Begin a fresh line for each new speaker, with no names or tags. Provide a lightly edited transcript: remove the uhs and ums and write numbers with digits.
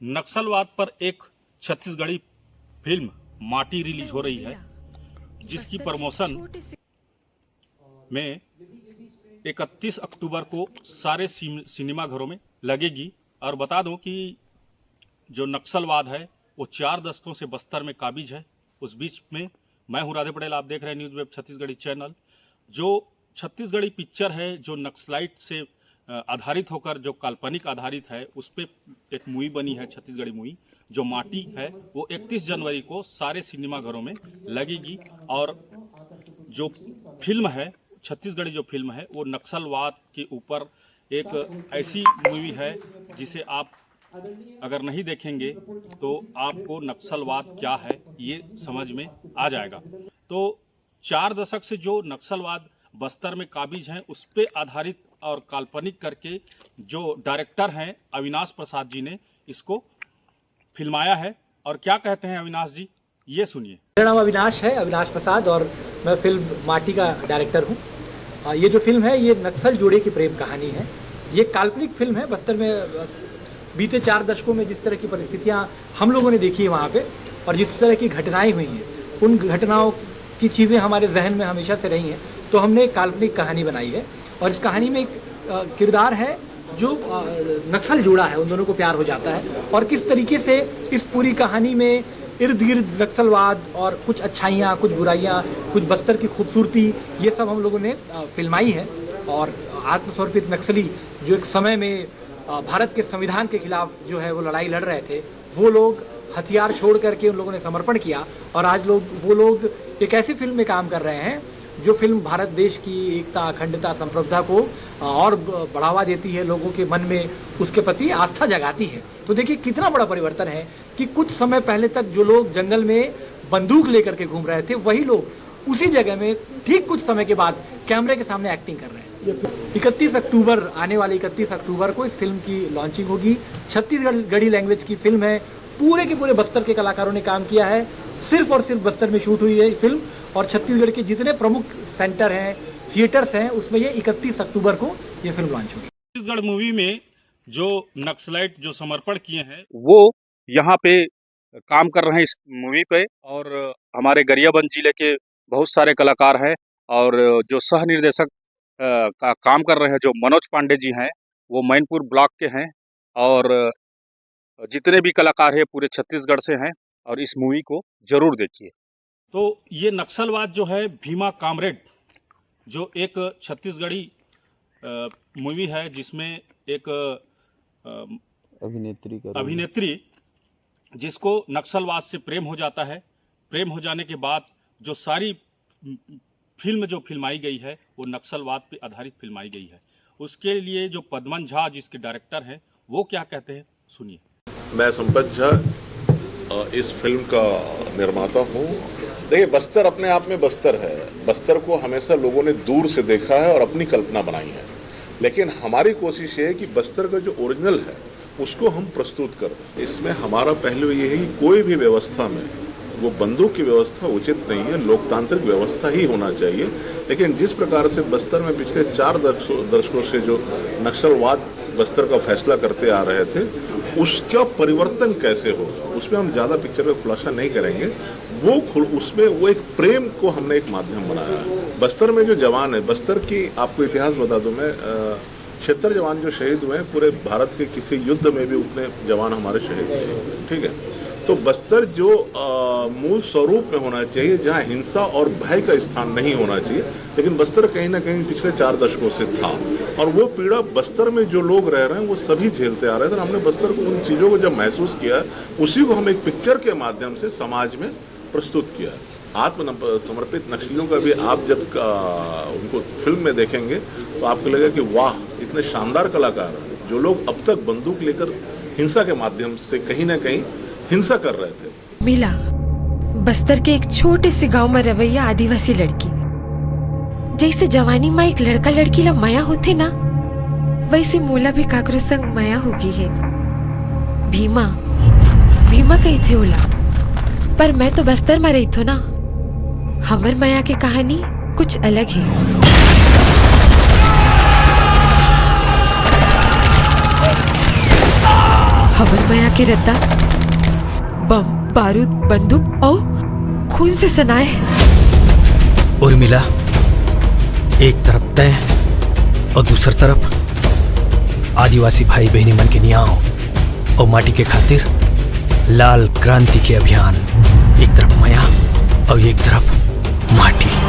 नक्सलवाद पर एक छत्तीसगढ़ी फिल्म माटी रिलीज हो रही है, जिसकी प्रमोशन में 31 अक्टूबर को सारे सिनेमा घरों में लगेगी। और बता दूं कि जो नक्सलवाद है वो 4 दशकों से बस्तर में काबिज है। उस बीच में मैं हूं राधे पटेल, आप देख रहे हैं न्यूज़ वेब छत्तीसगढ़ी चैनल। जो छत्तीसगढ़ी पिक्चर है जो नक्सलाइट से आधारित होकर जो काल्पनिक आधारित है, उस पर एक मूवी बनी है, छत्तीसगढ़ी मूवी जो माटी है, वो 31 जनवरी को सारे सिनेमा घरों में लगेगी। और जो फिल्म है, छत्तीसगढ़ी जो फिल्म है, वो नक्सलवाद के ऊपर एक ऐसी मूवी है जिसे आप अगर नहीं देखेंगे तो आपको नक्सलवाद क्या है ये समझ में आ जाएगा। तो 4 दशक से जो नक्सलवाद बस्तर में काबिज हैं, उस पर आधारित और काल्पनिक करके जो डायरेक्टर हैं अविनाश प्रसाद जी ने इसको फिल्माया है। और क्या कहते हैं अविनाश जी, ये सुनिए।
मेरा नाम अविनाश है, अविनाश प्रसाद, और मैं फिल्म माटी का डायरेक्टर हूँ। ये जो फिल्म है ये नक्सल जोड़े की प्रेम कहानी है। ये काल्पनिक फिल्म है। बस्तर में बीते 4 दशकों में जिस तरह की परिस्थितियाँ हम लोगों ने देखी है वहाँ पे, और जिस तरह की घटनाएं हुई हैं, उन घटनाओं की चीज़ें हमारे जहन में हमेशा से रही हैं। तो हमने एक काल्पनिक कहानी बनाई है, और इस कहानी में एक किरदार है जो नक्सल जोड़ा है, उन दोनों को प्यार हो जाता है। और किस तरीके से इस पूरी कहानी में इर्द गिर्द नक्सलवाद और कुछ अच्छाइयाँ, कुछ बुराइयाँ, कुछ बस्तर की खूबसूरती, ये सब हम लोगों ने फिल्माई है। और आत्मसमर्पित नक्सली जो एक समय में भारत के संविधान के खिलाफ जो है वो लड़ाई लड़ रहे थे, वो लोग हथियार छोड़ करके उन लोगों ने समर्पण किया। और आज वो लोग एक ऐसी फिल्म में काम कर रहे हैं जो फिल्म भारत देश की एकता, अखंडता, संप्रभुता को और बढ़ावा देती है, लोगों के मन में उसके प्रति आस्था जगाती है। तो देखिए कितना बड़ा परिवर्तन है कि कुछ समय पहले तक जो लोग जंगल में बंदूक लेकर के घूम रहे थे, वही लोग उसी जगह में ठीक कुछ समय के बाद कैमरे के सामने एक्टिंग कर रहे हैं। 31 अक्टूबर, आने वाले 31 अक्टूबर को इस फिल्म की लॉन्चिंग होगी। छत्तीसगढ़ी लैंग्वेज की फिल्म है। पूरे के पूरे बस्तर के कलाकारों ने काम किया है। सिर्फ और सिर्फ बस्तर में शूट हुई है ये फिल्म, और छत्तीसगढ़ के जितने प्रमुख सेंटर हैं, थिएटर्स हैं, उसमें ये 31 अक्टूबर को ये फिल्म लॉन्च होगी।
छत्तीसगढ़ मूवी में जो नक्सलाइट जो समर्पण किए हैं वो यहाँ पे काम कर रहे हैं इस मूवी पे। और हमारे गरियाबंद जिले के बहुत सारे कलाकार हैं, और जो सह निर्देशक का काम कर रहे हैं जो मनोज पांडे जी हैं, वो मैनपुर ब्लॉक के हैं। और जितने भी कलाकार हैं पूरे छत्तीसगढ़ से हैं, और इस मूवी को जरूर देखिए। तो ये नक्सलवाद जो है, भीमा कामरेड जो एक छत्तीसगढ़ी मूवी है, जिसमें एक अभिनेत्री जिसको नक्सलवाद से प्रेम हो जाता है। प्रेम हो जाने के बाद जो सारी फिल्म जो फिल्माई गई है वो नक्सलवाद पे आधारित फिल्माई गई है। उसके लिए जो पद्मन झा जिसके डायरेक्टर हैं, वो क्या कहते हैं सुनिए।
मैं संपत झा इस फिल्म का निर्माता हूँ। देखिए, बस्तर अपने आप में बस्तर है। बस्तर को हमेशा लोगों ने दूर से देखा है और अपनी कल्पना बनाई है, लेकिन हमारी कोशिश ये है कि बस्तर का जो ओरिजिनल है उसको हम प्रस्तुत कर दें। इसमें हमारा पहलू ये है कि कोई भी व्यवस्था में वो बंदूक की व्यवस्था उचित नहीं है, लोकतांत्रिक व्यवस्था ही होना चाहिए। लेकिन जिस प्रकार से बस्तर में पिछले 4 दशकों से जो नक्सलवाद बस्तर का फैसला करते आ रहे थे, उसका परिवर्तन कैसे होगा, उसमें हम ज़्यादा पिक्चर का खुलासा नहीं करेंगे। उसमें वो एक प्रेम को हमने एक माध्यम बनाया है। बस्तर में जो जवान है, बस्तर की आपको इतिहास बता दूं मैं, 76 जवान जो शहीद हुए हैं, पूरे भारत के किसी युद्ध में भी उतने जवान हमारे शहीद हुए। ठीक है, तो बस्तर जो मूल स्वरूप में होना चाहिए, जहां हिंसा और भय का स्थान नहीं होना चाहिए, लेकिन बस्तर कहीं ना कहीं पिछले 4 दशकों से था। और वो पीड़ा बस्तर में जो लोग रह रहे हैं वो सभी झेलते आ रहे थे। हमने बस्तर को, उन चीज़ों को जब महसूस किया, उसी को हम एक पिक्चर के माध्यम से समाज में प्रस्तुत किया। आत्मसमर्पित नक्सलियों का भी आप जब उनको फिल्म में देखेंगे तो आपको लगेगा कि वाह, इतने शानदार कलाकार हैं जो लोग अब तक बंदूक लेकर हिंसा के माध्यम से कहीं ना कहीं हिंसा कर रहे थे।
मिला बस्तर के एक छोटे से गांव में रवैया आदिवासी लड़की, जैसे जवानी में एक लड़का लड़की ला माया होते ना, वैसे मोला भी काकरो संग माया होगी है। भीमा कही थे ओला, पर मैं तो बस्तर में रही थो ना। हमर माया के कहानी कुछ अलग है। हमर माया के रद्दा बम बारूद बंदूक और खून से सनाए है।
उर्मिला, एक तरफ तय और दूसरी तरफ आदिवासी भाई बहनी मन के न्याय और माटी के खातिर लाल क्रांति के अभियान। एक तरफ माया और एक तरफ माटी।